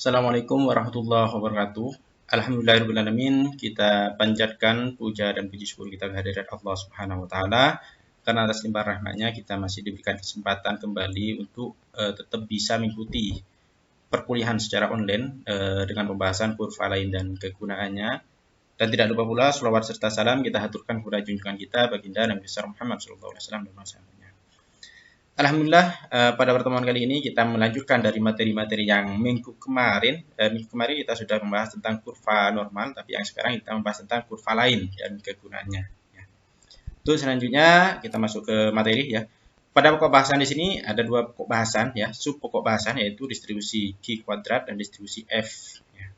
Assalamualaikum warahmatullahi wabarakatuh. Alhamdulillahirrahmanirrahim. Kita panjatkan puja dan puji syukur kita kehadirat Allah Subhanahu wa taala karena atas limpah rahmatnya kita masih diberikan kesempatan kembali untuk tetap bisa mengikuti perkuliahan secara online dengan pembahasan kurva lain dan kegunaannya. Dan tidak lupa pula selawat serta salam kita haturkan kepada junjungan kita baginda Nabi besar Muhammad sallallahu alaihi wasallam dan sahabatnya. Alhamdulillah, pada pertemuan kali ini kita melanjutkan dari materi-materi yang minggu kemarin. Minggu kemarin kita sudah membahas tentang kurva normal, tapi yang sekarang kita membahas tentang kurva lain dan kegunaannya. Ya. Terus selanjutnya kita masuk ke materi ya. Pada pokok bahasan di sini ada dua pokok bahasan ya, sub pokok bahasan yaitu distribusi Q kuadrat dan distribusi F. Ya.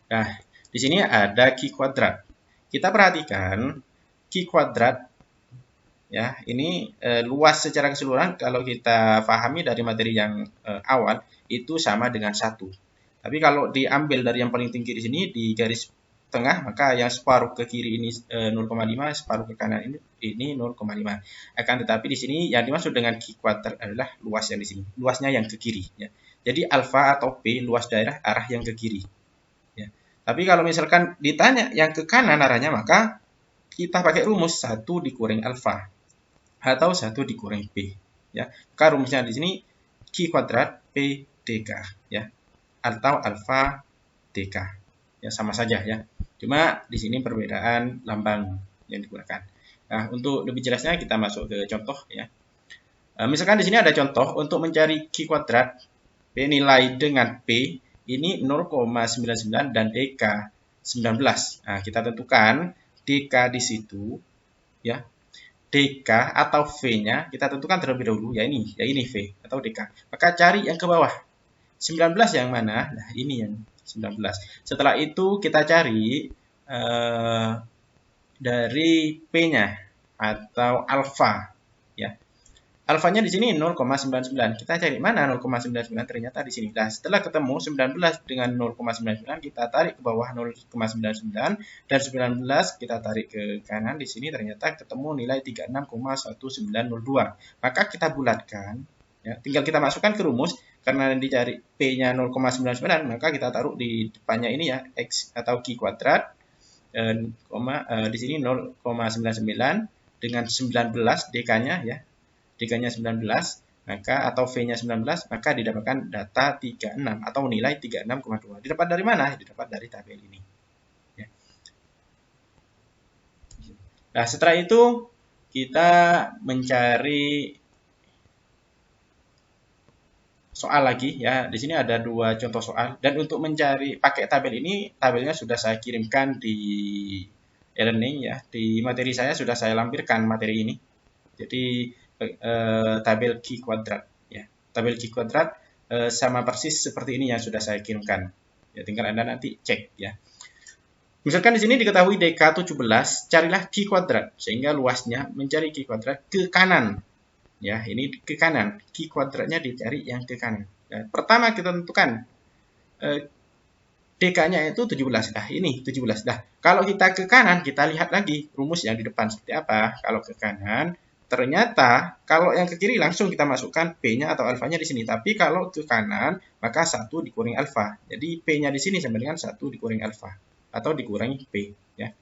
Nah, di sini ada Q kuadrat. Kita perhatikan Q kuadrat. Ya, ini luas secara keseluruhan kalau kita pahami dari materi yang awal itu sama dengan 1. Tapi kalau diambil dari yang paling tinggi di sini di garis tengah, maka yang separuh ke kiri ini 0,5, separuh ke kanan ini 0,5. Akan tetapi di sini yang dimaksud dengan Q kuadrat adalah luas yang di sini, luasnya yang ke kiri ya. Jadi alfa atau P luas daerah arah yang ke kiri. Ya. Tapi kalau misalkan ditanya yang ke kanan arahnya, maka kita pakai rumus 1 dikurangi alfa atau 1 dikurangi P ya. Maka rumusnya di sini Q kuadrat P dk ya, atau alfa dk ya, sama saja ya, cuma di sini perbedaan lambang yang digunakan. Nah, untuk lebih jelasnya kita masuk ke contoh ya. Misalkan di sini ada contoh untuk mencari Q kuadrat P nilai dengan P ini 0,99 dan dk 19. Nah, kita tentukan dk di situ ya. dk atau V-nya kita tentukan terlebih dahulu, ya ini V atau dk. Maka cari yang ke bawah. 19 yang mana? Nah, ini yang 19. Setelah itu kita cari dari P-nya atau alfa ya. Alfanya di sini 0,99. Kita cari mana 0,99? Ternyata di sini. Nah, setelah ketemu 19 dengan 0,99, kita tarik ke bawah 0,99 dan 19 kita tarik ke kanan. Di sini ternyata ketemu nilai 36,1902. Maka kita bulatkan ya. Tinggal kita masukkan ke rumus karena dicari P-nya 0,99, maka kita taruh di depannya ini ya, X atau Q kuadrat di sini 0,99 dengan 19 dk-nya ya. dk-nya 19, maka atau V-nya 19, maka didapatkan data 36 atau nilai 36,2. Didapat dari mana? Didapat dari tabel ini. Ya. Nah, setelah itu kita mencari soal lagi ya. Di sini ada dua contoh soal, dan untuk mencari pakai tabel ini, tabelnya sudah saya kirimkan di e-learning ya. Di materi saya sudah saya lampirkan materi ini. Jadi tabel Q kuadrat ya. Tabel Q kuadrat sama persis seperti ini yang sudah saya kirimkan. Ya, tinggal Anda nanti cek ya. Misalkan di sini diketahui dk 17, carilah Q kuadrat sehingga luasnya mencari Q kuadrat ke kanan. Ya, ini ke kanan. Q kuadratnya dicari yang ke kanan. Ya, pertama kita tentukan dk-nya itu 17. Nah, ini 17. Nah, kalau kita ke kanan, kita lihat lagi rumus yang di depan seperti apa. Kalau ke kanan, ternyata kalau yang ke kiri langsung kita masukkan P-nya atau alfanya di sini. Tapi kalau ke kanan, maka 1 dikurangi alfa. Jadi P-nya di sini sama dengan 1 dikurangi alfa atau dikurangi P ya.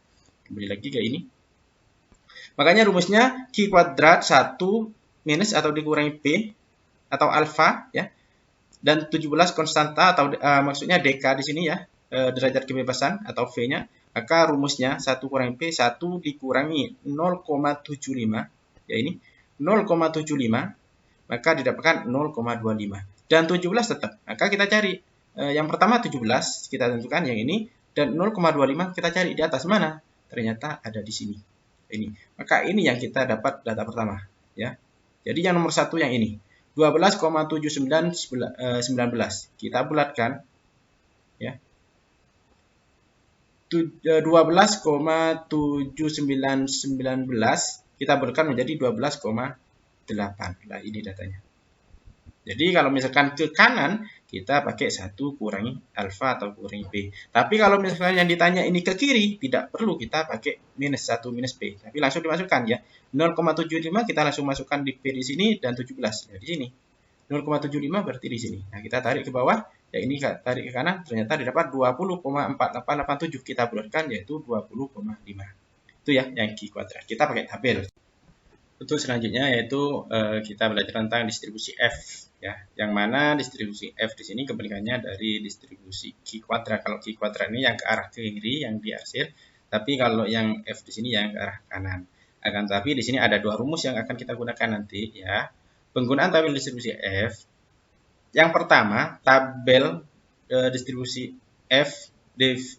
Kembali lagi ke ini. Makanya rumusnya Q kuadrat 1 minus atau dikurangi P atau alfa ya. Dan 17 konstanta atau maksudnya dk di sini ya, derajat kebebasan atau V-nya. Maka rumusnya 1 kurangi P, 1 dikurangi 0,75 ya, ini 0,75, maka didapatkan 0,25 dan 17 tetap. Maka kita cari yang pertama 17, kita tentukan yang ini, dan 0,25 kita cari di atas mana? Ternyata ada di sini. Ini. Maka ini yang kita dapat data pertama ya. Jadi yang nomor 1 yang ini 12,7919. Kita bulatkan ya. 12,7919 kita bulatkan menjadi 12,8. Nah, ini datanya. Jadi kalau misalkan ke kanan, kita pakai 1 kurangi alfa atau kurangi P. Tapi kalau misalkan yang ditanya ini ke kiri, tidak perlu kita pakai minus 1 minus P. Tapi langsung dimasukkan ya. 0,75 kita langsung masukkan di P di sini dan 17. Ya, di sini. 0,75 berarti di sini. Nah, kita tarik ke bawah. Ya ini tarik ke kanan, ternyata didapat 20,4887. Kita bulatkan yaitu 20,5. Itu ya yang Q kuadrat. Kita pakai tabel. Untuk selanjutnya yaitu kita belajar tentang distribusi F, ya. Yang mana distribusi F di sini kebalikannya dari distribusi Q kuadrat. Kalau Q kuadrat ini yang ke arah kiri yang diarsir, tapi kalau yang F di sini yang ke arah kanan. Akan tetapi di sini ada dua rumus yang akan kita gunakan nanti, ya. Penggunaan tabel distribusi F. Yang pertama, tabel distribusi F,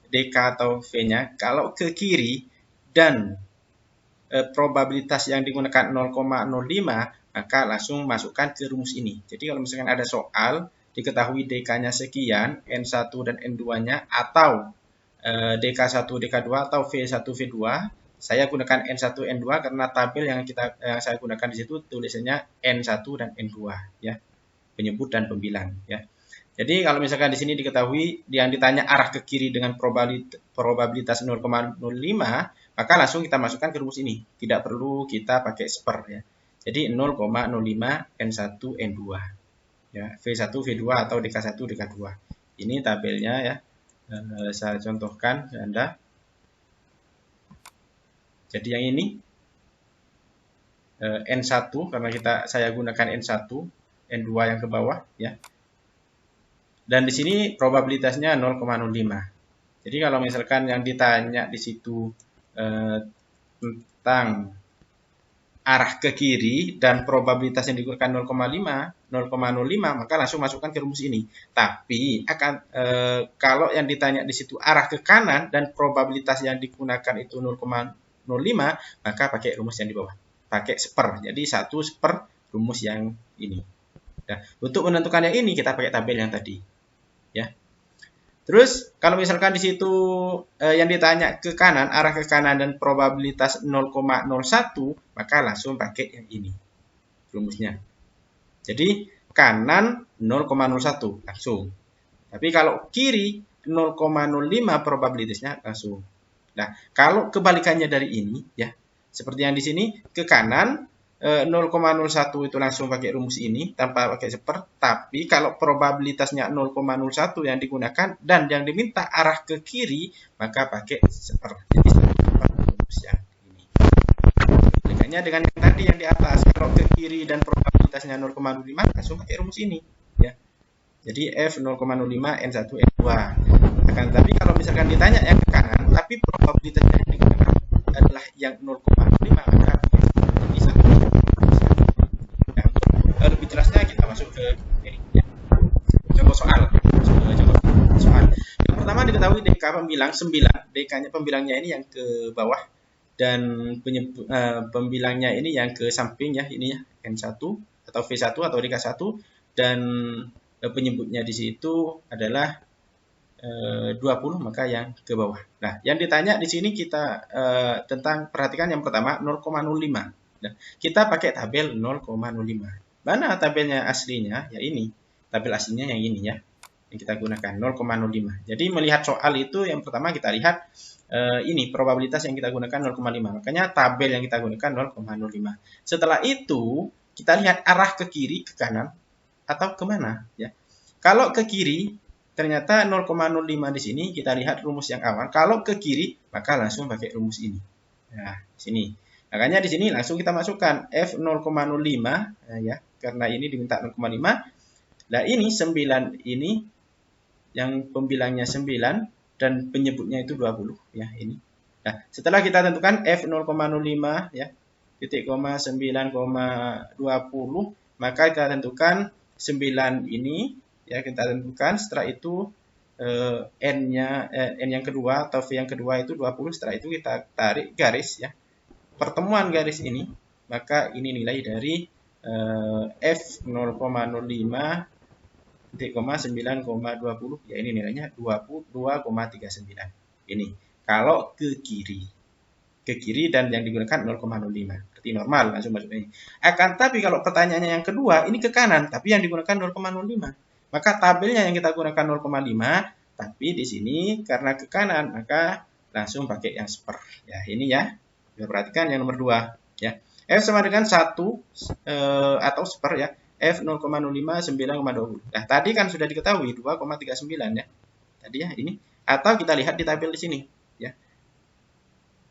DK atau V-nya, kalau ke kiri dan probabilitas yang digunakan 0,05, maka langsung masukkan ke rumus ini. Jadi kalau misalkan ada soal, diketahui DK-nya sekian, N1 dan N2-nya, atau DK1, DK2, atau V1, V2, saya gunakan N1, N2 karena tabel yang saya gunakan di situ tulisannya N1 dan N2, ya, penyebut dan pembilang, ya. Jadi kalau misalkan di sini diketahui yang ditanya arah ke kiri dengan probabilitas 0,05, maka langsung kita masukkan ke rumus ini. Tidak perlu kita pakai seper, ya. Jadi 0,05 N1 N2, ya, V1 V2 atau DK1 DK2. Ini tabelnya, ya. Saya contohkan ke Anda. Jadi yang ini N1 karena saya gunakan N1, N2 yang ke bawah, ya. Dan di sini probabilitasnya 0,05. Jadi kalau misalkan yang ditanya di situ tentang arah ke kiri dan probabilitas yang digunakan 0,05, maka langsung masukkan ke rumus ini. Tapi kalau yang ditanya di situ arah ke kanan dan probabilitas yang digunakan itu 0,05, maka pakai rumus yang di bawah. Pakai seper. Jadi 1 seper rumus yang ini. Nah, untuk menentukan yang ini kita pakai tabel yang tadi, ya. Terus kalau misalkan di situ yang ditanya ke kanan, arah ke kanan dan probabilitas 0,01, maka langsung pakai yang ini rumusnya. Jadi kanan 0,01 langsung. Tapi kalau kiri 0,05 probabilitasnya langsung. Nah, kalau kebalikannya dari ini, ya, seperti yang di sini, ke kanan 0,01 itu langsung pakai rumus ini tanpa pakai seper. Tapi kalau probabilitasnya 0,01 yang digunakan dan yang diminta arah ke kiri, maka pakai seper. Jadi rumus yang ini. Bedanya dengan yang tadi yang di atas, kalau ke kiri dan probabilitasnya 0,05 langsung pakai rumus ini, ya. Jadi F 0,05 N1 N2. Akan tapi kalau misalkan ditanya yang ke kanan, tapi probabilitasnya yang digunakan adalah yang 0,05, maka bisa. Lebih jelasnya kita masuk ke ini, ya. Contoh soal. Yang pertama diketahui DK pembilang 9. DK-nya pembilangnya ini yang ke bawah dan pembilangnya ini yang ke samping, ya, ini, ya, N1 atau V1 atau DK1, dan penyebutnya di situ adalah 20, maka yang ke bawah. Nah, yang ditanya di sini kita perhatikan yang pertama 0,05. Nah, kita pakai tabel 0,05. Mana tabelnya aslinya? Ya ini. Tabel aslinya yang ini, ya. Yang kita gunakan 0,05. Jadi melihat soal itu yang pertama kita lihat ini probabilitas yang kita gunakan 0,5. Makanya tabel yang kita gunakan 0,05. Setelah itu kita lihat arah ke kiri, ke kanan atau kemana, ya. Kalau ke kiri ternyata 0,05 di sini kita lihat rumus yang awal. Kalau ke kiri maka langsung pakai rumus ini. Nah, sini. Makanya di sini langsung kita masukkan F 0,05, ya, karena ini diminta 0,5. Nah, ini 9 ini yang pembilangnya 9 dan penyebutnya itu 20, ya, ini. Nah, setelah kita tentukan F 0,05, ya, titik koma 9,20, maka kita tentukan 9 ini, ya, kita tentukan. Setelah itu N yang kedua atau V yang kedua itu 20. Setelah itu kita tarik garis, ya, pertemuan garis ini, maka ini nilai dari F 0,05 titik koma 9,20, ya, ini nilainya 22,39. Ini kalau ke kiri dan yang digunakan 0,05, berarti normal langsung masuk ini. Akan tapi kalau pertanyaannya yang kedua ini ke kanan tapi yang digunakan 0,05, maka tabelnya yang kita gunakan 0,5, tapi di sini karena ke kanan maka langsung pakai yang seper, ya, ini, ya. Perhatikan yang nomor 2, ya. F sama dengan 1 atau seper, ya. F 0,05 9,20. Nah, tadi kan sudah diketahui 2,39 ya. Tadi ya ini. Atau kita lihat di tabel di sini ya.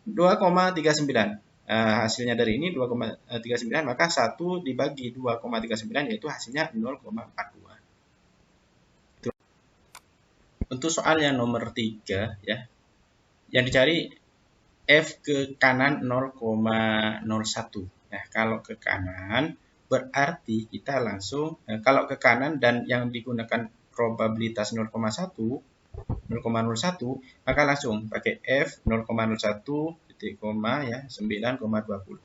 2,39. Hasilnya dari ini 2,39, maka 1 dibagi 2,39 yaitu hasilnya 0,42. Untuk soal yang nomor 3 ya. Yang dicari F ke kanan 0,01. Nah, kalau ke kanan berarti kita langsung kalau ke kanan dan yang digunakan probabilitas 0,1 maka langsung pakai F 0,01 titik koma ya 9,20.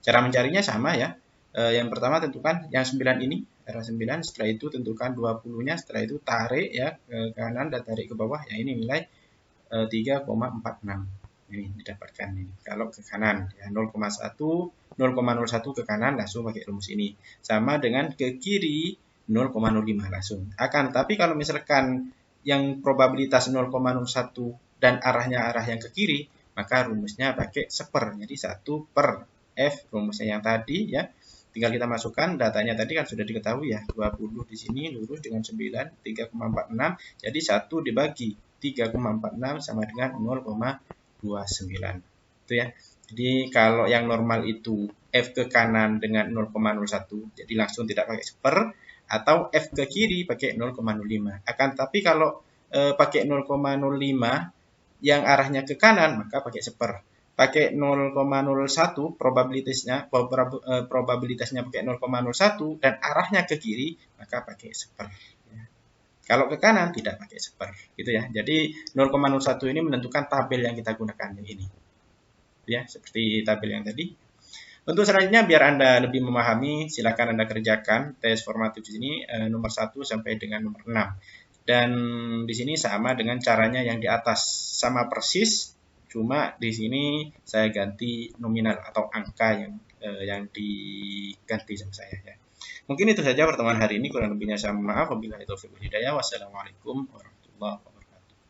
Cara mencarinya sama ya. Yang pertama tentukan yang 9 ini arah 9, setelah itu tentukan 20-nya, setelah itu tarik ya ke kanan dan tarik ke bawah. Yang ini nilai 3,46. Ini didapatkan ini. Kalau ke kanan ya 0,01 ke kanan langsung pakai rumus ini. Sama dengan ke kiri 0,05 langsung. Tapi kalau misalkan yang probabilitas 0,01 dan arahnya arah yang ke kiri, maka rumusnya pakai seper. Jadi 1 per F rumusnya yang tadi ya. Tinggal kita masukkan datanya tadi kan sudah diketahui ya. 20 di sini lurus dengan 9 3,46. Jadi 1 dibagi 3,46 sama dengan 0,29. Itu ya. Jadi kalau yang normal itu F ke kanan dengan 0,01. Jadi langsung tidak pakai seper, atau F ke kiri pakai 0,05. Tapi kalau pakai 0,05 yang arahnya ke kanan maka pakai seper. Pakai 0,01 probabilitasnya pakai 0,01 dan arahnya ke kiri maka pakai seper. Kalau ke kanan tidak pakai seper, gitu ya. Jadi 0,01 ini menentukan tabel yang kita gunakan yang ini. Ya, seperti tabel yang tadi. Untuk selanjutnya biar Anda lebih memahami, silakan Anda kerjakan tes formatif di sini nomor 1 sampai dengan nomor 6. Dan di sini sama dengan caranya yang di atas, sama persis, cuma di sini saya ganti nominal atau angka yang diganti sama saya ya. Mungkin itu saja pertemuan hari ini, kurang lebihnya saya mohon maaf. Wabillahi taufiq wal hidayah. Wassalamualaikum warahmatullahi wabarakatuh.